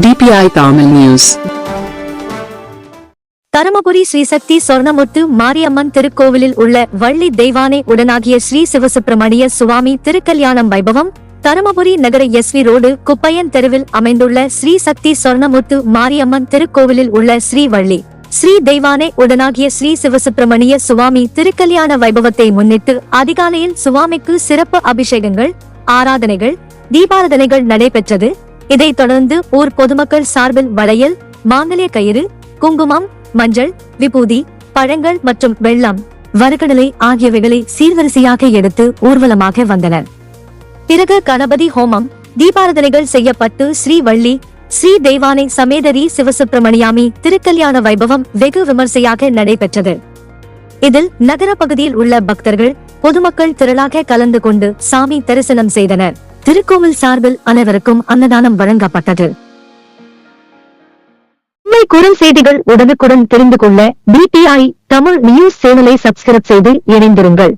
DPI Tamil News. Dharmapuri Sri சக்தி சொர்ணமுத்து மாரியம்மன் திருக்கோவிலில் உள்ள வள்ளி தெய்வானை உடனாகிய ஸ்ரீ சிவசுப்பிரமணிய சுவாமி திருக்கல்யாணம் வைபவம் தருமபுரி நகர SV ரோடு குப்பையன் தெருவில் அமைந்துள்ள ஸ்ரீ சக்தி சொர்ணமுத்து மாரியம்மன் திருக்கோவிலில் உள்ள ஸ்ரீ வள்ளி ஸ்ரீ தெய்வானை உடனாகிய ஸ்ரீ சிவசுப்பிரமணிய சுவாமி திருக்கல்யாண வைபவத்தை முன்னிட்டு அதிகாலையில் சுவாமிக்கு சிறப்பு அபிஷேகங்கள், ஆராதனைகள், தீபாராதனைகள் நடைபெற்றது. இதைத் தொடர்ந்து ஊர் பொதுமக்கள் சார்பில் வளையல், மாங்கல்ய கயிறு, குங்குமம், மஞ்சள், விபூதி, பழங்கள் மற்றும் வெள்ளம், வறுகடலை ஆகியவைகளை சீர்வரிசையாக எடுத்து ஊர்வலமாக வந்தனர். பிறகு கணபதி ஹோமம், தீபாராதனைகள் செய்யப்பட்டு ஸ்ரீ வள்ளி ஸ்ரீ தெய்வானை சமேதரி சிவசுப்பிரமணியாமி திருக்கல்யாண வைபவம் வெகு விமர்சையாக நடைபெற்றது. இதில் நகர பகுதியில் உள்ள பக்தர்கள், பொதுமக்கள் திரளாக கலந்து கொண்டு சாமி தரிசனம் செய்தனர். திருக்கோவில் சார்பில் அனைவருக்கும் அன்னதானம் வழங்கப்பட்டது. குறும் செய்திகள் உடனுக்குடன் தெரிந்து கொள்ள DPI தமிழ் நியூஸ் சேனலை சப்ஸ்கிரைப் செய்து இணைந்திருங்கள்.